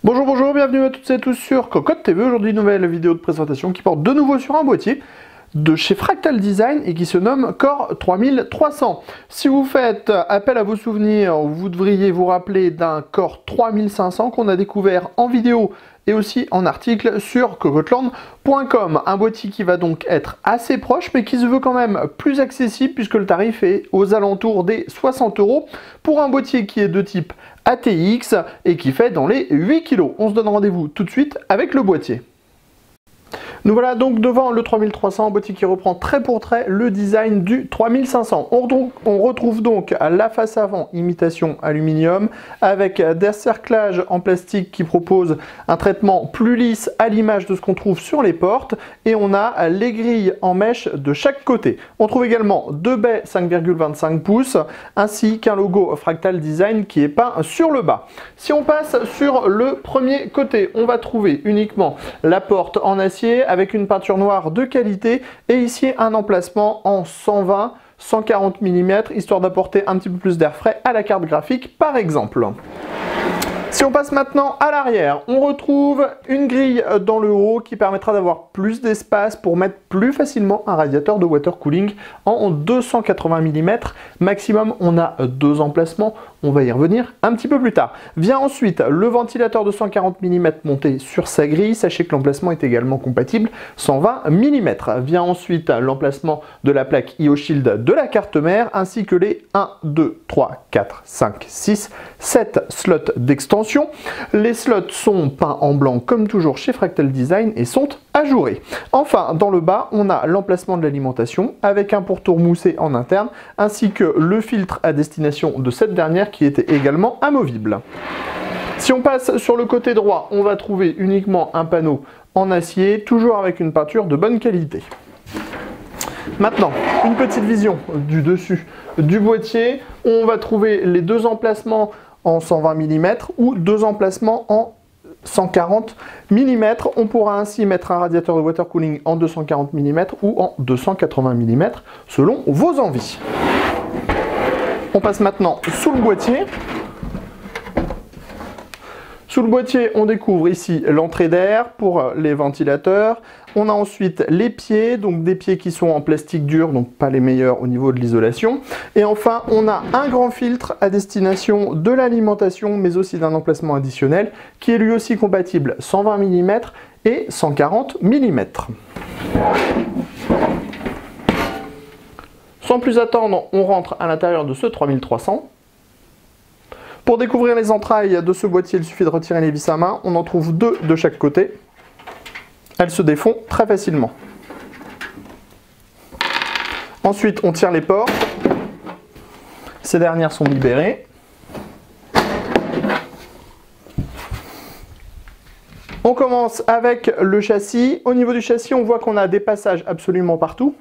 Bonjour, bienvenue à toutes et à tous sur Cocotte TV. Aujourd'hui, nouvelle vidéo de présentation qui porte de nouveau sur un boîtier de chez Fractal Design et qui se nomme Core 3300. Si vous faites appel à vos souvenirs, vous devriez vous rappeler d'un Core 3500 qu'on a découvert en vidéo et aussi en article sur cocotland.com. Un boîtier qui va donc être assez proche mais qui se veut quand même plus accessible puisque le tarif est aux alentours des 60 € pour un boîtier qui est de type ATX et qui fait dans les 8 kg. On se donne rendez-vous tout de suite avec le boîtier. Nous voilà donc devant le 3300, un boîtier qui reprend trait pour trait le design du 3500. On retrouve donc la face avant imitation aluminium avec des cerclages en plastique qui proposent un traitement plus lisse à l'image de ce qu'on trouve sur les portes et on a les grilles en mèche de chaque côté. On trouve également deux baies 5,25 pouces ainsi qu'un logo Fractal Design qui est peint sur le bas. Si on passe sur le premier côté, on va trouver uniquement la porte en acier avec une peinture noire de qualité et ici un emplacement en 120-140 mm histoire d'apporter un petit peu plus d'air frais à la carte graphique par exemple. Si on passe maintenant à l'arrière, on retrouve une grille dans le haut qui permettra d'avoir plus d'espace pour mettre plus facilement un radiateur de water cooling en 280 mm. Maximum, on a deux emplacements, on va y revenir un petit peu plus tard. Vient ensuite le ventilateur de 140 mm monté sur sa grille, sachez que l'emplacement est également compatible 120 mm. Vient ensuite l'emplacement de la plaque IO-Shield de la carte mère ainsi que les 1, 2, 3, 4, 5, 6, 7 slots d'extension. Les slots sont peints en blanc comme toujours chez Fractal Design et sont ajourés. Enfin, dans le bas, on a l'emplacement de l'alimentation avec un pourtour moussé en interne ainsi que le filtre à destination de cette dernière qui était également amovible. Si on passe sur le côté droit, on va trouver uniquement un panneau en acier, toujours avec une peinture de bonne qualité. Maintenant, une petite vision du dessus du boîtier. On va trouver les deux emplacements en 120 mm ou deux emplacements en 140 mm. On pourra ainsi mettre un radiateur de water cooling en 240 mm ou en 280 mm selon vos envies. On passe maintenant sous le boîtier. Sous le boîtier, on découvre ici l'entrée d'air pour les ventilateurs. On a ensuite les pieds, donc des pieds qui sont en plastique dur, donc pas les meilleurs au niveau de l'isolation. Et enfin, on a un grand filtre à destination de l'alimentation, mais aussi d'un emplacement additionnel, qui est lui aussi compatible 120 mm et 140 mm. Sans plus attendre, on rentre à l'intérieur de ce 3300. Pour découvrir les entrailles de ce boîtier, il suffit de retirer les vis à main. On en trouve deux de chaque côté. Elles se défont très facilement. Ensuite, on tire les portes. Ces dernières sont libérées. On commence avec le châssis. Au niveau du châssis, on voit qu'on a des passages absolument partout.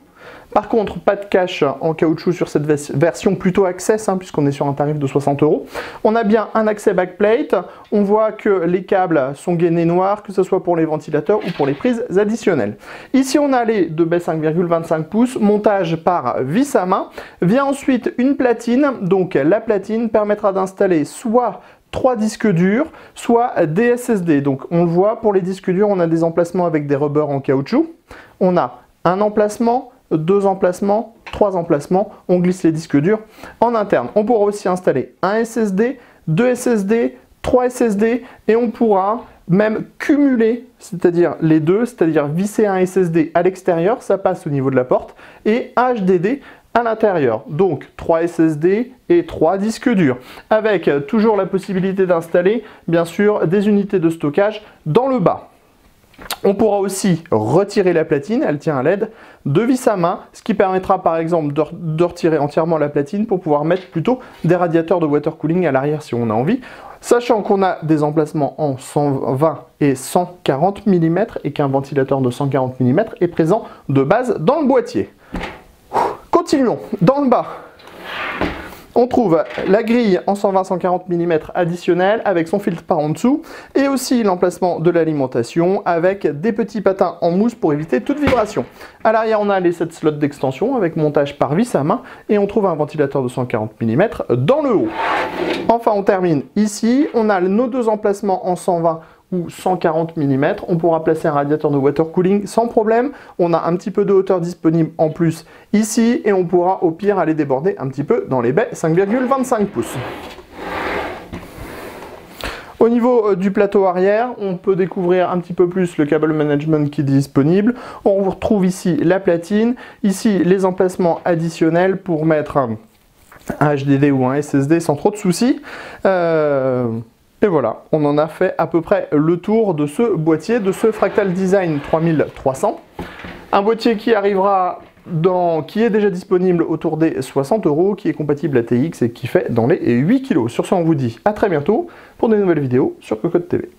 Par contre, pas de cache en caoutchouc sur cette version, plutôt access, puisqu'on est sur un tarif de 60 €. On a bien un accès backplate. On voit que les câbles sont gainés noirs, que ce soit pour les ventilateurs ou pour les prises additionnelles. Ici, on a les deux baies 5,25 pouces, montage par vis à main. Vient ensuite une platine. Donc, la platine permettra d'installer soit 3 disques durs, soit des SSD. Donc, on le voit, pour les disques durs, on a des emplacements avec des rubbers en caoutchouc. On a un emplacement, deux emplacements, trois emplacements, on glisse les disques durs en interne. On pourra aussi installer un SSD, deux SSD, trois SSD et on pourra même cumuler, c'est-à-dire les deux, c'est-à-dire visser un SSD à l'extérieur, ça passe au niveau de la porte, et un HDD à l'intérieur. Donc 3 SSD et 3 disques durs, avec toujours la possibilité d'installer bien sûr des unités de stockage dans le bas. On pourra aussi retirer la platine, elle tient à l'aide de vis à main, ce qui permettra par exemple de retirer entièrement la platine pour pouvoir mettre plutôt des radiateurs de water cooling à l'arrière si on a envie. Sachant qu'on a des emplacements en 120 et 140 mm et qu'un ventilateur de 140 mm est présent de base dans le boîtier. Continuons, dans le bas. On trouve la grille en 120-140 mm additionnelle avec son filtre par en dessous et aussi l'emplacement de l'alimentation avec des petits patins en mousse pour éviter toute vibration. À l'arrière, on a les 7 slots d'extension avec montage par vis à main et on trouve un ventilateur de 140 mm dans le haut. Enfin, on termine ici. On a nos deux emplacements en 120 ou 140 mm. On pourra placer un radiateur de water cooling sans problème. On a un petit peu de hauteur disponible en plus ici et on pourra au pire aller déborder un petit peu dans les baies 5,25 pouces. Au niveau du plateau arrière, on peut découvrir un petit peu plus le câble management qui est disponible. On retrouve ici la platine, ici les emplacements additionnels pour mettre un HDD ou un SSD sans trop de soucis. Et voilà, on en a fait à peu près le tour de ce boîtier, de ce Fractal Design 3300. Un boîtier qui arrivera qui est déjà disponible autour des 60 €, qui est compatible ATX et qui fait dans les 8 kg. Sur ce, on vous dit à très bientôt pour de nouvelles vidéos sur Cocotte TV.